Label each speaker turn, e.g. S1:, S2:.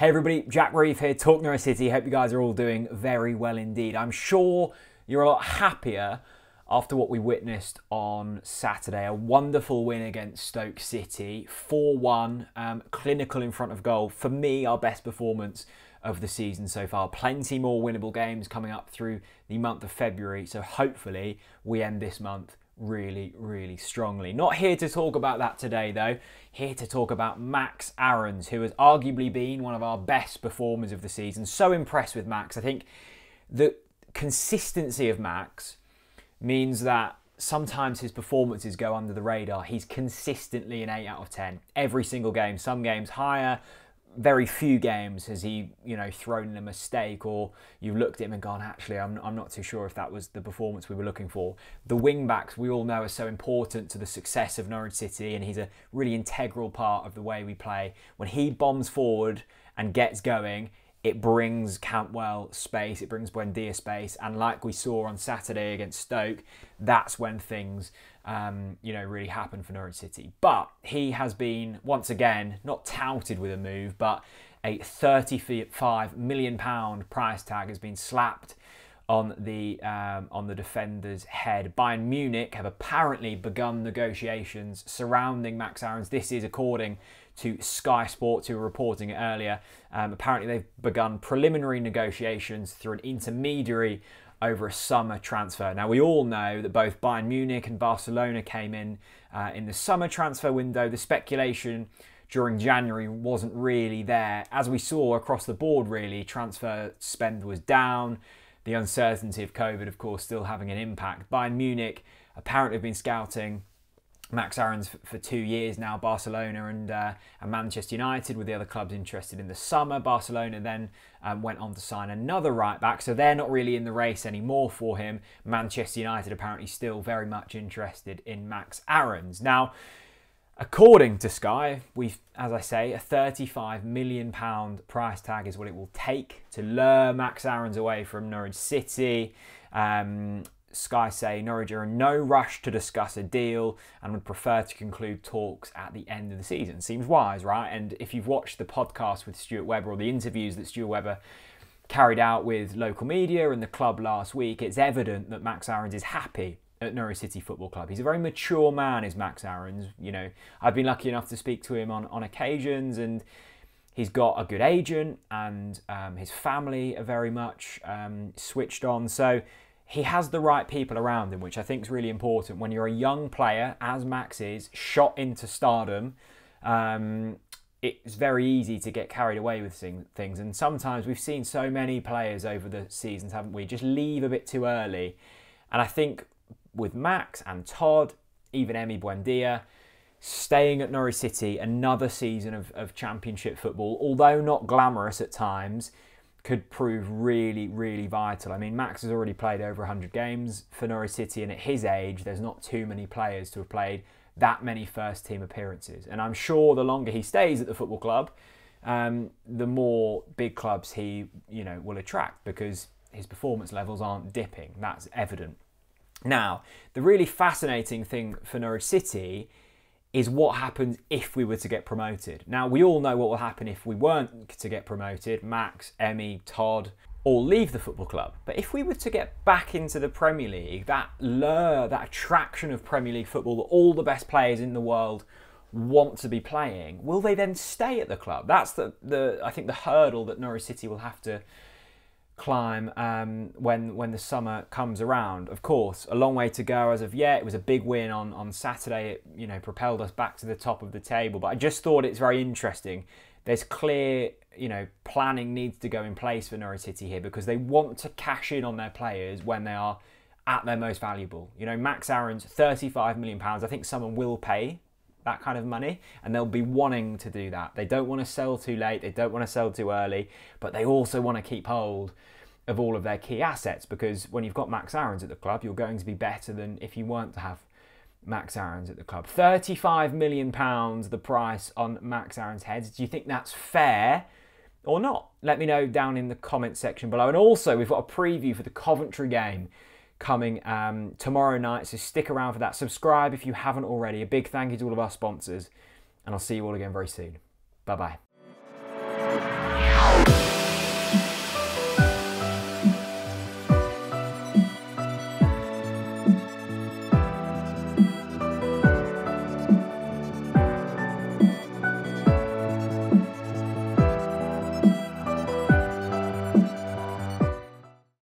S1: Hey everybody, Jack Reeve here, TalkNorwichCity. Hope you guys are all doing very well indeed. I'm sure you're a lot happier after what we witnessed on Saturday. A wonderful win against Stoke City, 4-1, clinical in front of goal. For me, our best performance of the season so far. Plenty more winnable games coming up through the month of February, so hopefully we end this month really strongly. Not here to talk about that today though. Here to talk about Max Aarons, who has arguably been one of our best performers of the season. So impressed with Max. I think the consistency of Max means that sometimes his performances go under the radar. He's consistently an 8 out of 10 every single game. Some games higher. Very few games has he, thrown in a mistake, or you've looked at him and gone, actually, I'm not too sure if that was the performance we were looking for. The wing backs we all know are so important to the success of Norwich City, and he's a really integral part of the way we play. When he bombs forward and gets going, it brings Cantwell space, it brings Buendia space, and like we saw on Saturday against Stoke, that's when things really happen for Norwich City. But he has been, once again, not touted with a move, but a £35 million price tag has been slapped on the defender's head. Bayern Munich have apparently begun negotiations surrounding Max Aarons. This is according to Sky Sports, who were reporting it earlier. Apparently they've begun preliminary negotiations through an intermediary over a summer transfer. Now, we all know that both Bayern Munich and Barcelona came in the summer transfer window. The speculation during January wasn't really there. As we saw across the board, really, transfer spend was down. The uncertainty of COVID, of course, still having an impact. Bayern Munich apparently have been scouting Max Aarons for 2 years now. Barcelona and Manchester United were the other clubs interested in the summer. Barcelona then went on to sign another right back, so they're not really in the race anymore for him. Manchester United apparently still very much interested in Max Aarons. Now, according to Sky, as I say, a £35 million price tag is what it will take to lure Max Aarons away from Norwich City. Sky say Norwich are in no rush to discuss a deal and would prefer to conclude talks at the end of the season. Seems wise, right? And if you've watched the podcast with Stuart Webber, or the interviews that Stuart Webber carried out with local media and the club last week, it's evident that Max Aarons is happy at Norwich City Football Club. He's a very mature man, is Max Aarons. I've been lucky enough to speak to him on occasions, and he's got a good agent, and his family are very much switched on. So he has the right people around him, which I think is really important. When you're a young player, as Max is, shot into stardom, it's very easy to get carried away with things. And sometimes we've seen so many players over the seasons, haven't we, just leave a bit too early. And I think with Max and Todd, even Emi Buendia, staying at Norwich City, another season of Championship football, although not glamorous at times, could prove really vital. I mean, Max has already played over 100 games for Norwich City, and at his age, there's not too many players to have played that many first-team appearances. And I'm sure the longer he stays at the football club, the more big clubs he, will attract, because his performance levels aren't dipping. That's evident. Now, the really fascinating thing for Norwich City is what happens if we were to get promoted. Now, we all know what will happen if we weren't to get promoted. Max, Emi, Todd all leave the football club. But if we were to get back into the Premier League, that lure, that attraction of Premier League football that all the best players in the world want to be playing, will they then stay at the club? That's I think the hurdle that Norwich City will have to climb when the summer comes around. Of course, a long way to go as of yet. It was a big win on Saturday. It propelled us back to the top of the table. But I just thought it's very interesting. There's clear planning needs to go in place for Norwich City here, because they want to cash in on their players when they are at their most valuable. Max Aarons, £35 million. I think someone will pay that kind of money, and they'll be wanting to do that. They don't want to sell too late, they don't want to sell too early, but they also want to keep hold of all of their key assets, because when you've got Max Aarons at the club, you're going to be better than if you weren't to have Max Aarons at the club. £35 million, the price on Max Aarons' head. Do you think that's fair or not? Let me know down in the comment section below. And also, we've got a preview for the Coventry game coming tomorrow night, so stick around for that. Subscribe if you haven't already. A big thank you to all of our sponsors, and I'll see you all again very soon. Bye bye.
S2: Ciao!